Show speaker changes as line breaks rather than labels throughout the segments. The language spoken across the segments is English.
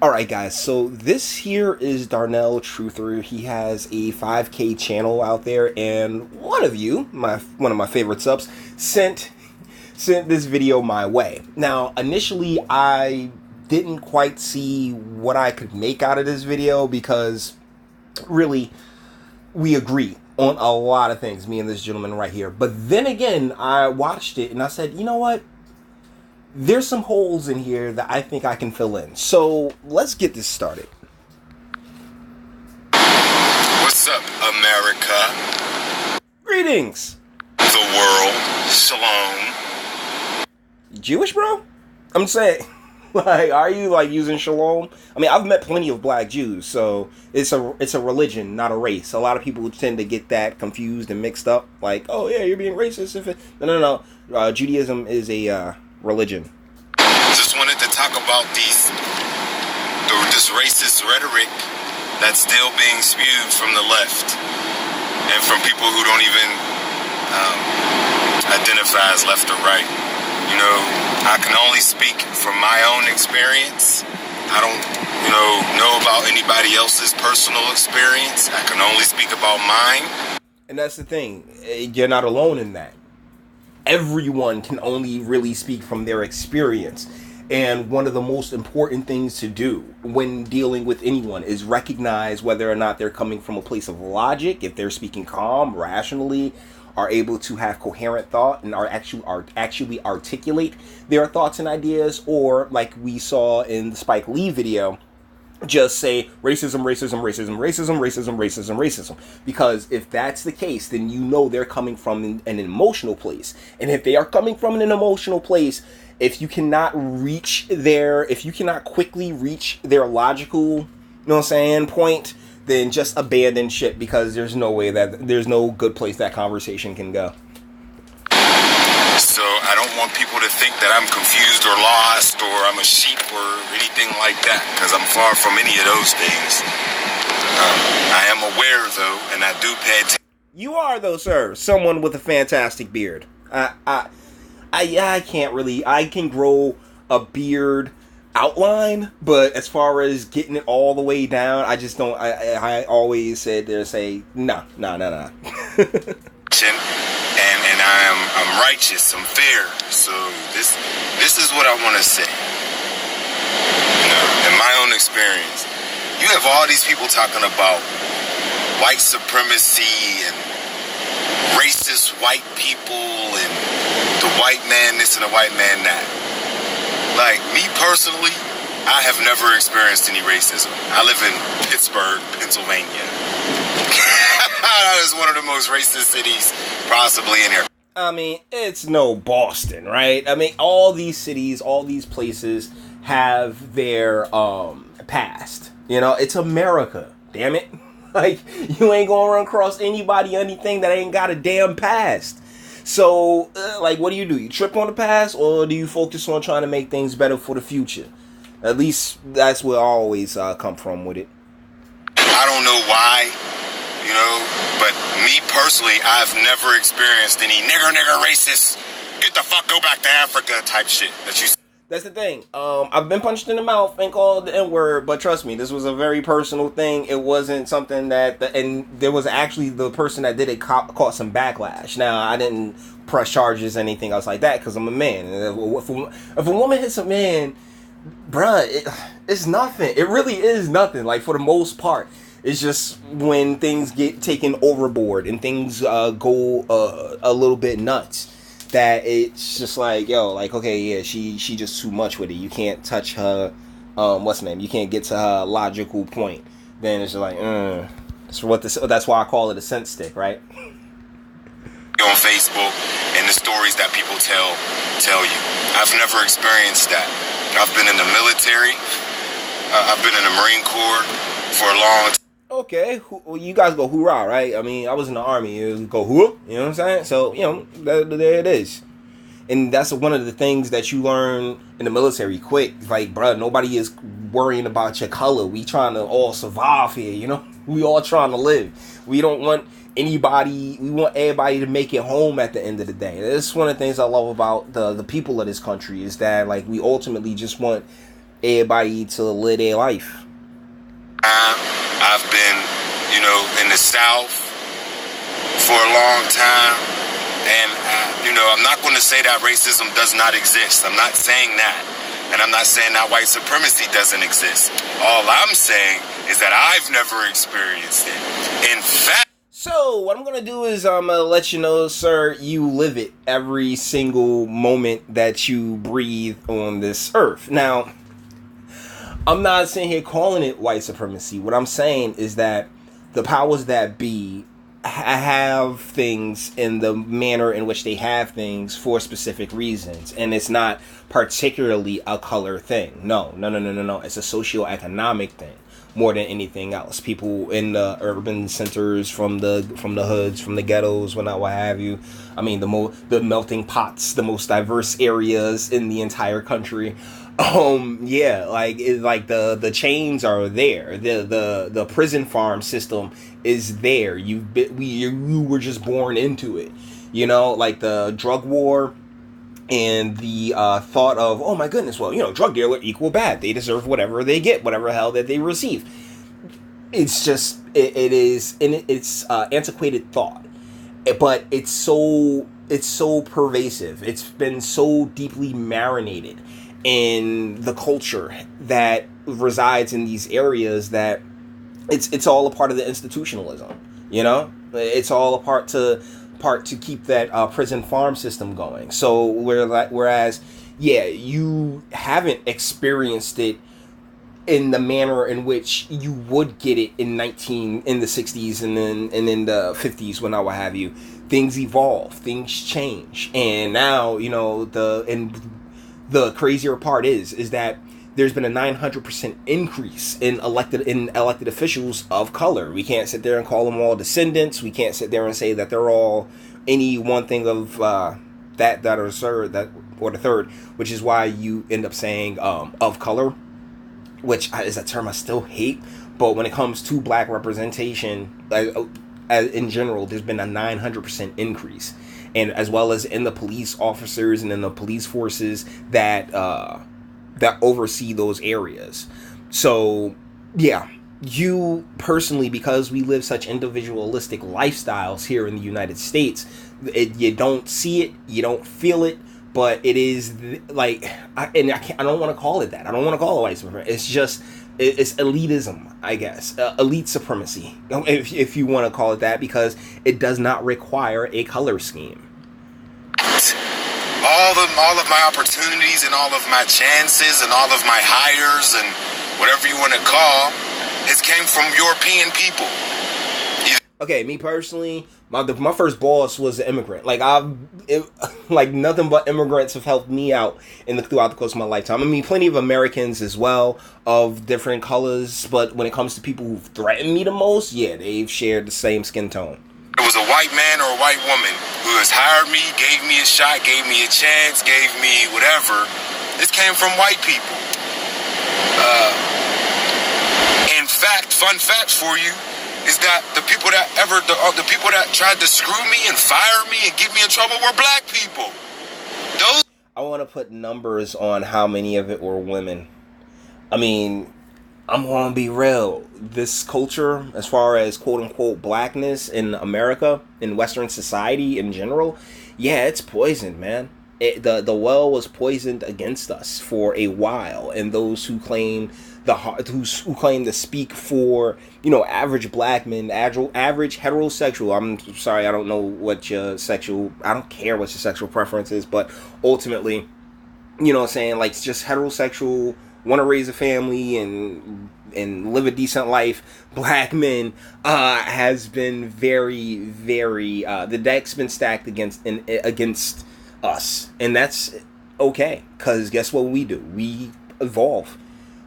Alright guys, so this here is Darnell Truther. He has a 5K channel out there, and one of you, one of my favorite subs, sent this video my way. Now, initially I didn't quite see what I could make out of this video because really we agree on a lot of things, me and this gentleman right here. But then again, I watched it and I said, you know what? There's some holes in here that I think I can fill in. So let's get this started.
What's up, America?
Greetings.
The world. Shalom.
Jewish, bro? I'm saying, like, are you like using shalom? I mean, I've met plenty of black Jews, so it's a religion, not a race. A lot of people tend to get that confused and mixed up. Like, oh yeah, you're being racist. No. Judaism is a religion.
Just wanted to talk about this racist rhetoric that's still being spewed from the left and from people who don't even identify as left or right. You know, I can only speak from my own experience. I don't, know about anybody else's personal experience. I can only speak about mine.
And that's the thing. You're not alone in that. Everyone can only really speak from their experience. And one of the most important things to do when dealing with anyone is recognize whether or not they're coming from a place of logic, if they're speaking calm, rationally, are able to have coherent thought and are actually articulate their thoughts and ideas, or like we saw in the Spike Lee video, just say racism, racism, racism, racism, racism, racism, racism. Because if that's the case, then you know they're coming from an emotional place. And if they are coming from an emotional place, if you cannot quickly reach their logical, point, then just abandon shit, because there's no good place that conversation can go.
So I don't want people to think that I'm confused or lost or I'm a sheep or anything like that, because I'm far from any of those things. I am aware, though, and I do pay attention.
You are, though, sir. Someone with a fantastic beard. I can't really. I can grow a beard outline, but as far as getting it all the way down, I just don't. I always said no.
And I'm righteous, I'm fair. So this is what I want to say. In my own experience, you have all these people talking about white supremacy and racist white people and the white man this and the white man that. Like, me personally, I have never experienced any racism. I live in Pittsburgh, Pennsylvania. That is one of the most racist cities possibly in here.
I mean, it's no Boston, right? I mean, all these cities, all these places have their past. It's America, damn it. Like, you ain't gonna run across anybody, anything that ain't got a damn past. So, what do? You trip on the past, or do you focus on trying to make things better for the future? At least that's where I always come from with it.
I don't know why, but me personally, I've never experienced any nigger racist, get the fuck, go back to Africa type shit that you.
That's the thing. I've been punched in the mouth and called the N-word, but trust me, this was a very personal thing. It wasn't something and there was actually the person that did it caught some backlash. Now, I didn't press charges or anything else like that because I'm a man. And if a woman hits a man, bruh, it's nothing. It really is nothing. Like, for the most part, it's just when things get taken overboard and things go a little bit nuts, that it's just like, okay, yeah, she just too much with it. You can't touch her, you can't get to her logical point. Then it's just like, that's why I call it a sense stick, right?
On Facebook and the stories that people tell you. I've never experienced that. I've been in the military. I've been in the Marine Corps for a long time.
Okay, well, you guys go hoorah, right? I mean, I was in the Army. It was go hoorah, you know what I'm saying? So, there it is. And that's one of the things that you learn in the military quick. Like, bruh, nobody is worrying about your color. We trying to all survive here, We all trying to live. We don't want anybody, we want everybody to make it home at the end of the day. That's one of the things I love about the people of this country, is that, like, we ultimately just want everybody to live their life.
I've been, in the South for a long time, and I'm not going to say that racism does not exist. I'm not saying that, and I'm not saying that white supremacy doesn't exist. All I'm saying is that I've never experienced it. In fact.
So, what I'm going to do is I'm going to let you know, sir, you live it every single moment that you breathe on this earth. Now, I'm not sitting here calling it white supremacy. What I'm saying is that the powers that be have things in the manner in which they have things for specific reasons. And it's not particularly a color thing. No. It's a socioeconomic thing. More than anything else, people in the urban centers, from the hoods, from the ghettos, what have you. I mean, the melting pots, the most diverse areas in the entire country. The chains are there. The prison farm system is there. You were just born into it. Like the drug war. And the thought of, oh my goodness, well, drug dealer equal bad. They deserve whatever they get, whatever hell that they receive. It's just, it's antiquated thought. But it's so pervasive. It's been so deeply marinated in the culture that resides in these areas that it's all a part of the institutionalism. It's all a part to keep that prison farm system going. So whereas you haven't experienced it in the manner in which you would get it in the 60s and then in the 50s, when what have you. Things evolve, things change, and now the crazier part is that there's been a 900% increase in elected officials of color. We can't sit there and call them all descendants. We can't sit there and say that they're all any one thing of that or the third, which is why you end up saying of color, which is a term I still hate. But when it comes to black representation, in general, there's been a 900% increase, and as well as in the police officers and in the police forces that oversee those areas. So, yeah, you personally, because we live such individualistic lifestyles here in the United States, you don't see it, you don't feel it, but it is like, I don't want to call it that. I don't want to call it white supremacy. It's just, it's elitism, I guess. Elite supremacy, if you want to call it that, because it does not require a color scheme.
All of my opportunities and all of my chances and all of my hires and whatever you want to call, it came from European people.
Okay, me personally, my first boss was an immigrant. Nothing but immigrants have helped me out throughout the course of my lifetime. I mean, plenty of Americans as well, of different colors, but when it comes to people who threaten me the most, yeah, they've shared the same skin tone.
It was a white man or a white woman who has hired me, gave me a shot, gave me a chance, gave me whatever. This came from white people. In fact, fun fact for you is that the people that tried to screw me and fire me and get me in trouble were black people.
I want to put numbers on how many of it were women. I mean, I'm going to be real. This culture, as far as quote-unquote blackness in America, in Western society in general, yeah, it's poisoned, man. The well was poisoned against us for a while, and those who claim who claim to speak for, average black men, average heterosexual. I'm sorry, I don't know what I don't care what your sexual preference is, but ultimately, saying like just heterosexual, want to raise a family and live a decent life, black men has been very, very the deck's been stacked against us, and that's okay, because guess what we do? We evolve.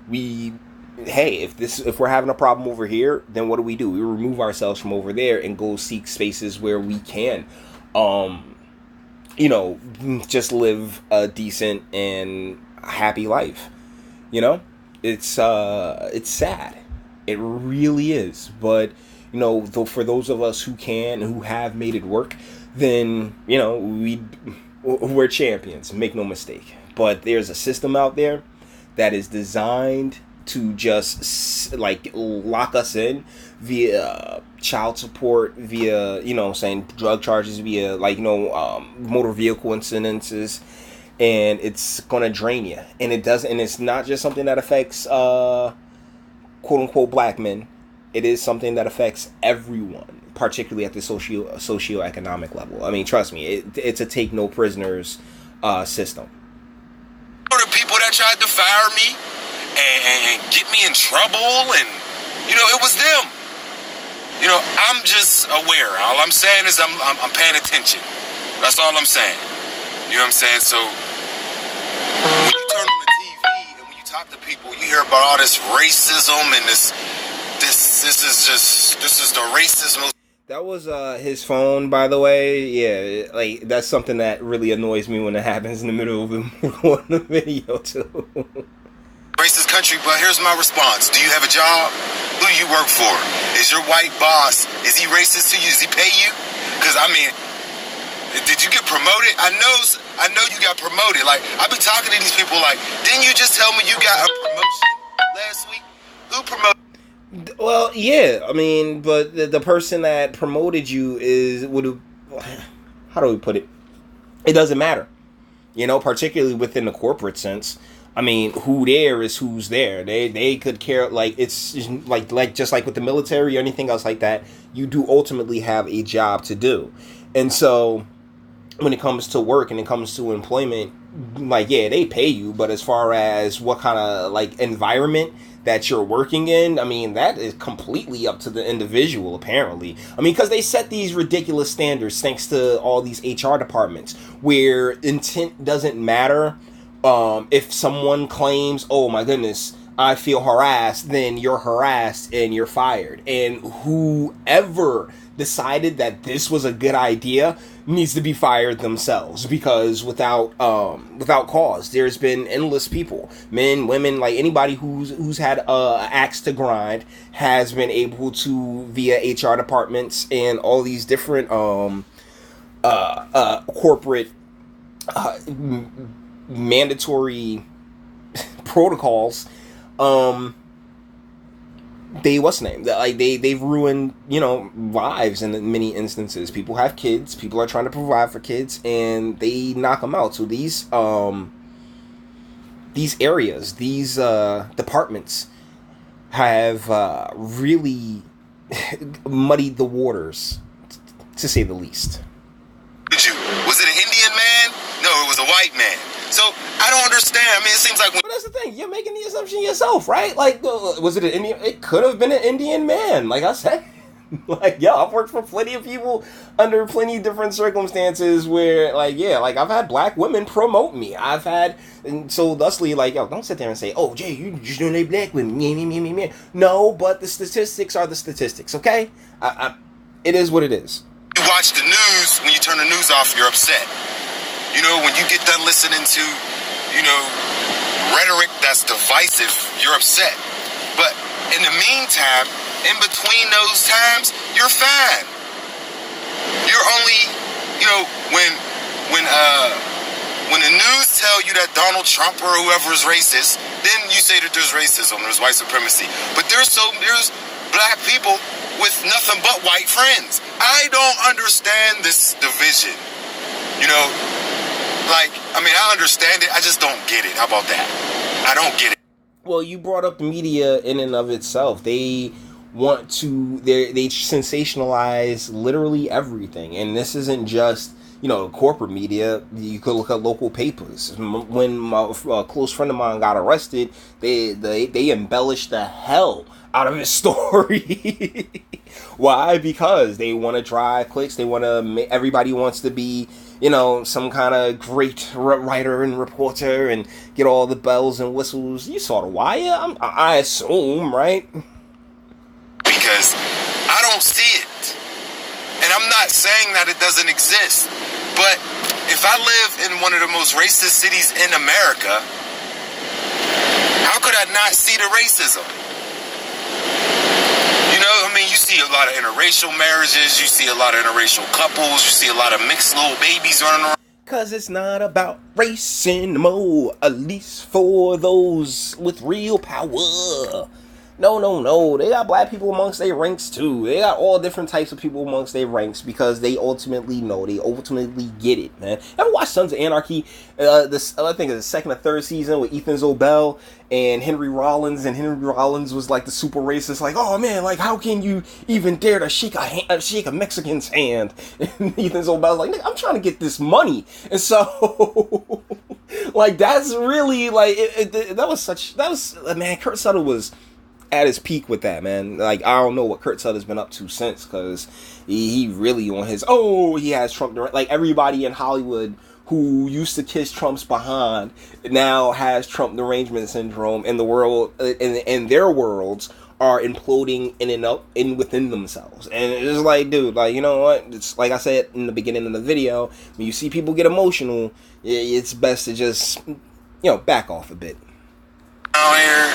If we're having a problem over here, then what do? We remove ourselves from over there and go seek spaces where we can just live a decent and happy life. It's sad. It really is. But for those of us who can, who have made it work, then we're champions. Make no mistake. But there's a system out there that is designed to just like lock us in via child support, via saying drug charges, via motor vehicle incidences, and it's gonna drain you. And it doesn't. And it's not just something that affects quote unquote black men. It is something that affects everyone, particularly at the socioeconomic level. I mean, trust me, it's a take no prisoners system.
The people that tried to fire me and get me in trouble, and it was them. I'm just aware. All I'm saying is I'm paying attention. That's all I'm saying. You know what I'm saying? So when you turn on the TV and when you talk to people, you hear about all this racism and this is the racism.
That was his phone, by the way. Yeah, like that's something that really annoys me when it happens in the middle of the video too.
Racist country, but here's my response. Do you have a job? Who do you work for? Is your white boss, is he racist to you? Does he pay you? Because I mean, did you get promoted? I know you got promoted. Like, I be talking to these people like, didn't you just tell me you got a promotion last week? Who promoted?
Well, yeah, I mean, but the person that promoted you how do we put it? It doesn't matter, particularly within the corporate sense. I mean, who there is who's there. They could care, like, it's like just like with the military or anything else like that, you do ultimately have a job to do. And so when it comes to work and it comes to employment, like, yeah, they pay you, but as far as what kind of like environment that you're working in, I mean, that is completely up to the individual, apparently. I mean, because they set these ridiculous standards thanks to all these HR departments where intent doesn't matter. If someone claims, oh my goodness, I feel harassed, then you're harassed and you're fired. And whoever decided that this was a good idea needs to be fired themselves, because without cause, there's been endless people, men, women, like anybody who's had a axe to grind has been able to, via HR departments and all these different corporate mandatory protocols, they've ruined lives in many instances. People have kids, people are trying to provide for kids, and they knock them out. So these areas, these departments have really muddied the waters, to say the least.
Was it an Indian man? No, it was a white man. So I don't understand. I mean, it seems like.
But that's the thing. You're making the assumption yourself, right? Like, was it an Indian? It could have been an Indian man. Like I said, like, yeah, I've worked for plenty of people under plenty of different circumstances where, like, yeah, like I've had black women promote me. I've had, and so thusly, like, yo, don't sit there and say, oh, Jay, you just don't like black women. Me. No, but the statistics are the statistics. Okay, it is what it is.
You watch the news. When you turn the news off, you're upset. When you get done listening to, rhetoric that's divisive, you're upset. But in the meantime, in between those times, you're fine. You're only, when the news tell you that Donald Trump or whoever is racist, then you say that there's racism, there's white supremacy. But there's black people with nothing but white friends. I don't understand this division. I understand it. I just don't get it. How about that? I don't get it.
Well, you brought up the media in and of itself. They want to, they sensationalize literally everything. And this isn't just, corporate media. You could look at local papers. When my close friend of mine got arrested, they embellished the hell out of his story. Why? Because they want to drive clicks. They want to, everybody wants to be, some kind of great writer and reporter and get all the bells and whistles. You saw The Wire, I assume, right?
Because I don't see it. And I'm not saying that it doesn't exist. But if I live in one of the most racist cities in America, how could I not see the racism? You see a lot of interracial marriages, you see a lot of interracial couples, you see a lot of mixed little babies running around.
Cause it's not about race anymore, at least for those with real power. No. They got black people amongst their ranks too. They got all different types of people amongst their ranks because they ultimately know. They ultimately get it, man. Ever watch Sons of Anarchy? This I think it's the second or third season with Ethan Zobel and Henry Rollins. And Henry Rollins was like the super racist, like, oh man, like how can you even dare to shake a Mexican's hand? And Ethan Zobel's like, I'm trying to get this money, and so like that's really like that was man. Kurt Sutter was at his peak with that, man. Like, I don't know what Kurt Sutter's been up to since, because he really on his, he has Trump, like everybody in Hollywood who used to kiss Trump's behind now has Trump derangement syndrome, and the world, and their worlds are imploding in within themselves. And it's like, dude, like, you know what, it's like I said in the beginning of the video, when you see people get emotional, it's best to just, back off a bit.
Out here,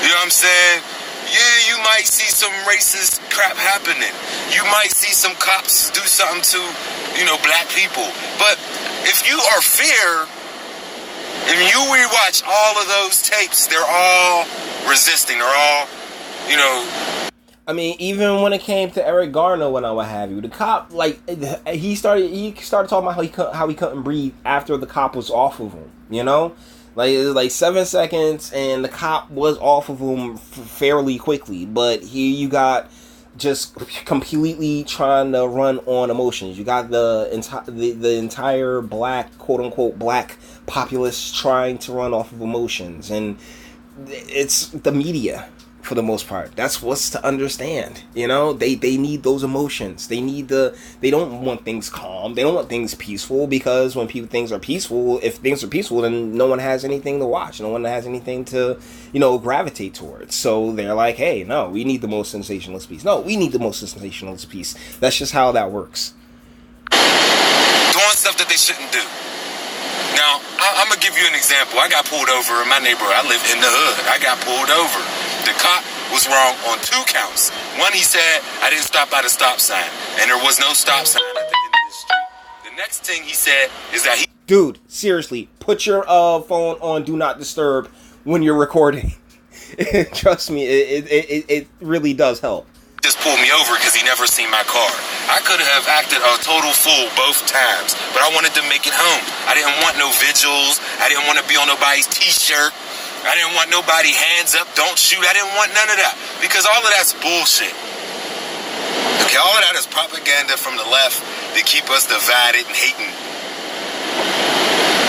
you know what I'm saying? Yeah, you might see some racist crap happening. You might see some cops do something to, black people. But if you are fair, and you rewatch all of those tapes, they're all resisting. They're all,
I mean, even when it came to Eric Garner, when I what have you, the cop, like, he started talking about how he couldn't breathe after the cop was off of him, Like, it was like 7 seconds, and the cop was off of him fairly quickly. But here you got just completely trying to run on emotions. You got the entire black, quote-unquote, black populace trying to run off of emotions. And it's the media, for the most part. That's what's to understand. They need those emotions. They don't want things calm. They don't want things peaceful, because when things are peaceful, if things are peaceful, then no one has anything to watch. No one has anything to, gravitate towards. So they're like, hey, no, we need the most sensationalist piece. No, we need the most sensationalist piece. That's just how that works.
Doing stuff that they shouldn't do. Now, I'm going to give you an example. I got pulled over in my neighborhood. I live in the hood. I got pulled over. The cop was wrong on 2 counts. One, he said I didn't stop at a stop sign, and there was no stop sign at the end of the street. The next thing he said is that
Dude, seriously, put your phone on Do Not Disturb when you're recording. Trust me, it really does help.
Just pulled me over because he never seen my car. I could have acted a total fool both times, but I wanted to make it home. I didn't want no vigils. I didn't want to be on nobody's t-shirt. I didn't want nobody hands up, don't shoot. I didn't want none of that, because all of that's bullshit. Okay, all of that is propaganda from the left to keep us divided and hating.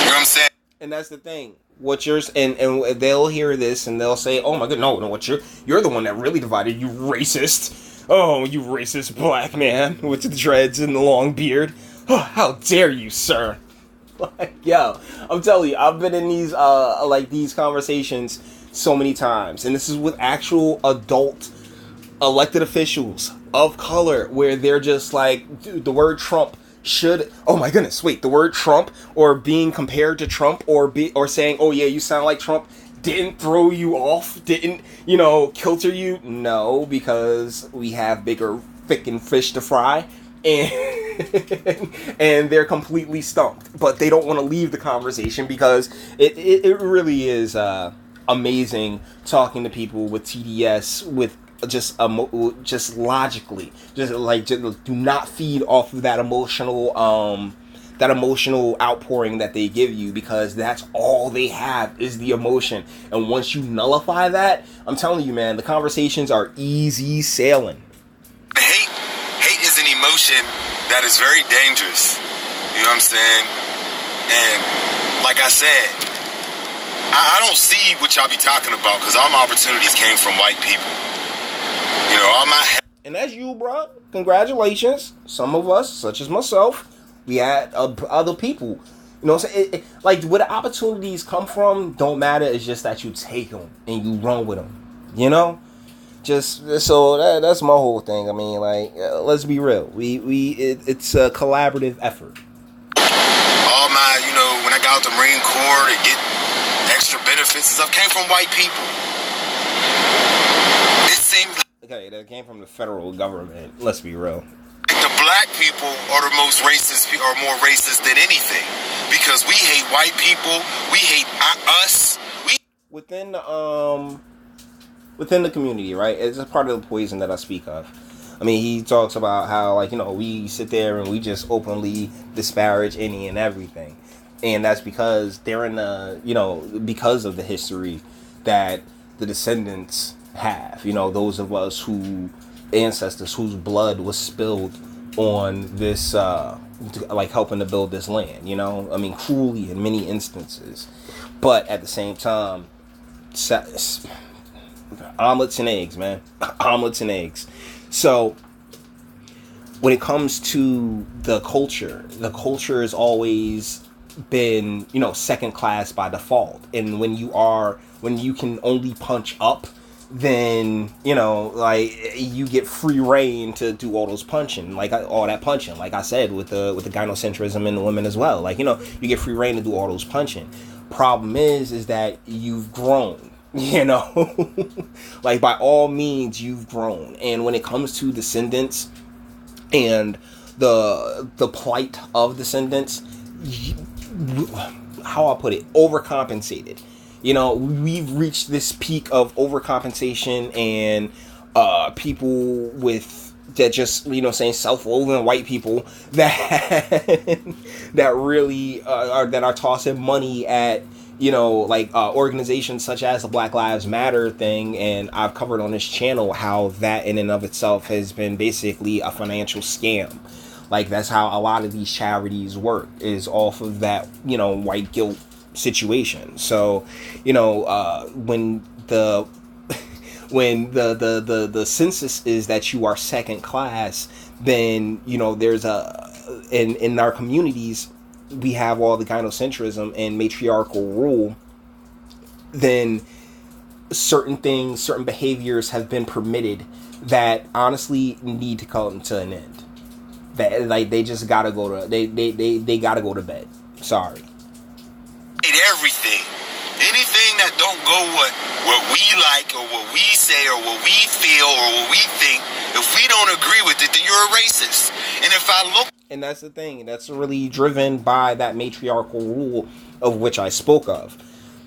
You know what I'm saying?
And that's the thing. What you're and they'll hear this and they'll say, "Oh my god, no, what you're the one that really divided, you racist. Oh, you racist black man with the dreads and the long beard. Oh, how dare you, sir?" Like, yo, I'm telling you, I've been in these these conversations so many times, and this is with actual adult elected officials of color, where they're just like, dude, the word Trump should, oh my goodness, wait, the word Trump, or being compared to Trump, or saying, oh yeah, you sound like Trump, didn't throw you off, didn't, kilter you? No, because we have bigger freaking fish to fry. And they're completely stumped, but they don't want to leave the conversation, because it really is amazing talking to people with TDS, with just logically, just do not feed off of that emotional outpouring that they give you, because that's all they have is the emotion. And once you nullify that, I'm telling you, man, the conversations are easy sailing.
Hate is an emotion that is very dangerous. You know what I'm saying? And like I said, I don't see what y'all be talking about, because all my opportunities came from white people. All my...
And that's you, bro. Congratulations. Some of us, such as myself, we had other people. What I'm saying? Like, where the opportunities come from don't matter. It's just that you take them and you run with them. Just so that's my whole thing. I mean, like, let's be real. It's a collaborative effort.
All my, when I got out the Marine Corps to get extra benefits and stuff, came from white people. It seemed like,
okay, that came from the federal government. Let's be real.
The black people are the most racist, are more racist than anything, because we hate white people, we hate us.
Within the community, right? It's a part of the poison that I speak of. I mean, he talks about how, like, we sit there and we just openly disparage any and everything. And that's because they're in because of the history that the descendants have. Those of us ancestors whose blood was spilled on this, like, helping to build this land, I mean, cruelly in many instances. But at the same time, omelets and eggs, man. Omelets and eggs. So when it comes to the culture has always been, second class by default. And when you can only punch up, then, like, you get free reign to do all those punching, like all that punching, like I said, with the gynocentrism in the women as well. Like, you get free reign to do all those punching. Problem is that you've grown, like, by all means you've grown. And when it comes to descendants and the plight of descendants, how I put it, overcompensated. We've reached this peak of overcompensation, and people that just, saying self-loathing white people that really that are tossing money at, organizations such as the Black Lives Matter thing. And I've covered on this channel how that in and of itself has been basically a financial scam. Like, that's how a lot of these charities work, is off of that, white guilt situation. So, when the census is that you are second class, then, there's in our communities, we have all the gynocentrism and matriarchal rule. Then certain behaviors have been permitted that honestly need to come to an end. That, like, they just gotta go to they gotta go to bed. Sorry.
Everything, anything that don't go what we like or what we say or what we feel or what we think, if we don't agree with it, then you're a racist. And if I look,
and that's the thing, that's really driven by that matriarchal rule of which I spoke of.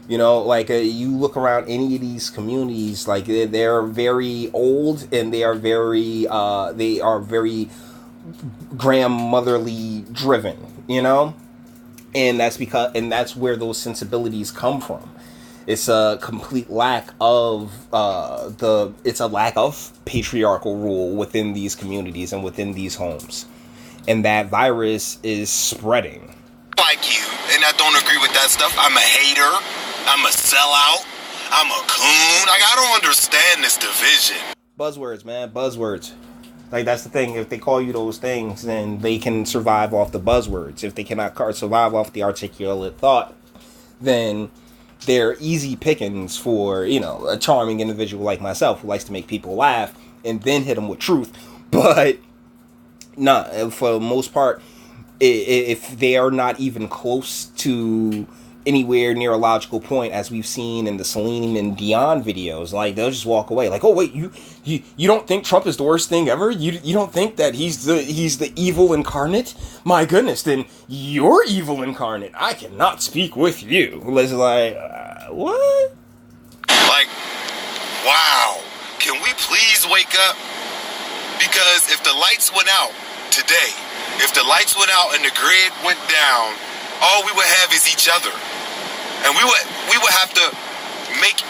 Like, you look around any of these communities, like, they're very old, and they are very grandmotherly driven, and that's where those sensibilities come from. It's a complete lack of patriarchal rule within these communities and within these homes, and that virus is spreading.
Like you, and I don't agree with that stuff. I'm a hater. I'm a sellout. I'm a coon. Like, I don't understand this division.
Buzzwords, man. Buzzwords. Like, that's the thing. If they call you those things, then they can survive off the buzzwords. If they cannot survive off the articulate thought, then they're easy pickings for, a charming individual like myself who likes to make people laugh and then hit them with truth. But nah, for the most part, if they are not even close to anywhere near a logical point, as we've seen in the Celine and Dion videos, like, they'll just walk away. Like, oh wait, you don't think Trump is the worst thing ever? You don't think that he's the evil incarnate? My goodness, then you're evil incarnate. I cannot speak with you. It's like, what?
Like, wow. Can we please wake up? Because if the lights went out today, if the lights went out and the grid went down, all we would have is each other. And we would have to make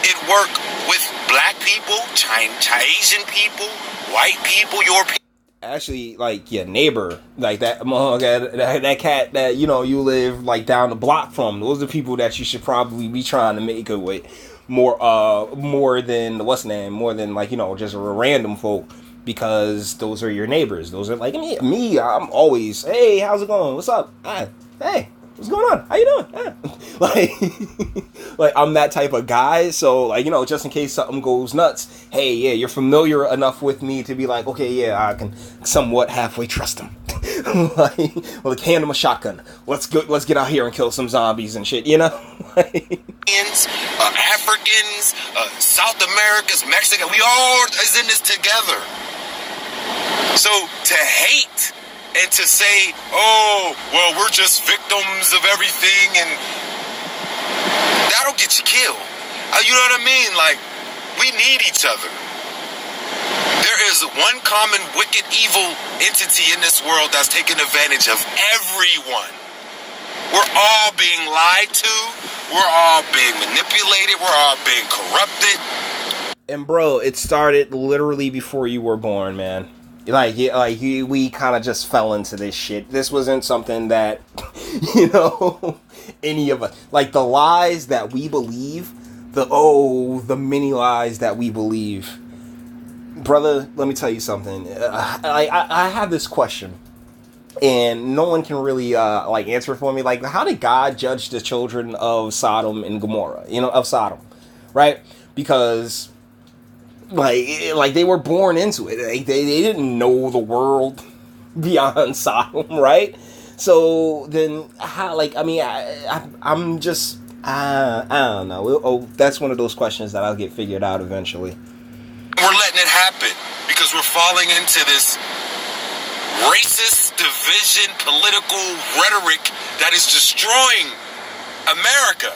it work with black people, Asian people, white people, your people.
Actually, like, your neighbor, like that cat that, you live, like, down the block from. Those are people that you should probably be trying to make it with more than, what's the name, more than, like, just random folk. Because those are your neighbors. Those are, like, me. I'm always, hey, how's it going? What's up? Hey, what's going on? How you doing? Like, I'm that type of guy. So, like, just in case something goes nuts, hey, yeah, you're familiar enough with me to be like, okay, yeah, I can somewhat halfway trust him. Like, hand him a shotgun. Let's get out here and kill some zombies and shit,
Africans, South Americans, Mexico, we all is in this together. So to hate and to say, oh, well, we're just victims of everything, and that'll get you killed. You know what I mean? Like, we need each other. There is one common wicked evil entity in this world that's taking advantage of everyone. We're all being lied to. We're all being manipulated. We're all being corrupted.
And bro, it started literally before you were born, man. We kind of just fell into this shit. This wasn't something that, any of us, like the lies that we believe, the many lies that we believe. Brother, let me tell you something. I have this question, and no one can really answer it for me. Like, how did God judge the children of Sodom and Gomorrah? Of Sodom, right? Because like they were born into it. They didn't know the world beyond Sodom, right? So then how? I'm just I don't know. That's one of those questions that I'll get figured out eventually.
We're letting it happen because we're falling into this racist division, political rhetoric that is destroying America.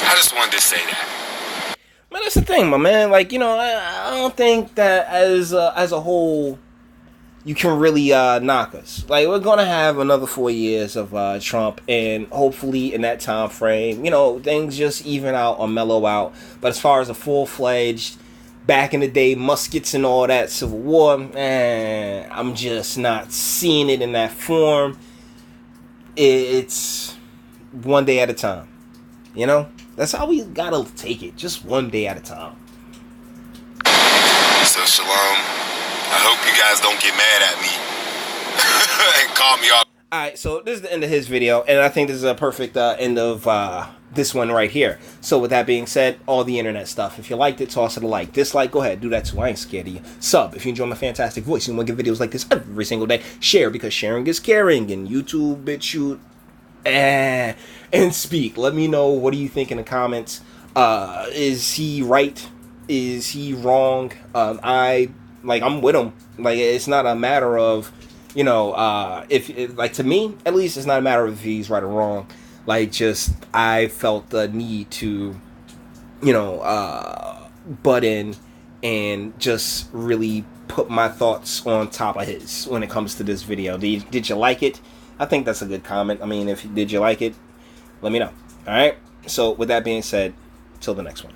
I just wanted to say that.
Man, that's the thing, my man. I don't think that as a whole you can really knock us. Like, we're gonna have another 4 years of Trump, and hopefully in that time frame, things just even out or mellow out. But as far as a full-fledged, back in the day, muskets and all that Civil War, man, I'm just not seeing it in that form. It's one day at a time, That's how we gotta take it, just one day at a time.
So, Shalom. I hope you guys don't get mad at me and call me off.
Alright, so this is the end of his video, and I think this is a perfect end of this one right here. So with that being said, all the internet stuff. If you liked it, toss it a like. Dislike, go ahead, do that too. I ain't scared of you. Sub, if you enjoy my fantastic voice and want to get videos like this every single day. Share, because sharing is caring. And YouTube, BitChute, and speak. Let me know, what do you think in the comments? Is he right? Is he wrong? I'm with him. It's not a matter of, if to me, at least, it's not a matter of if he's right or wrong. I felt the need to, butt in and just really put my thoughts on top of his when it comes to this video. Did you like it? I think that's a good comment. Did you like it? Let me know. All right. So with that being said, till the next one.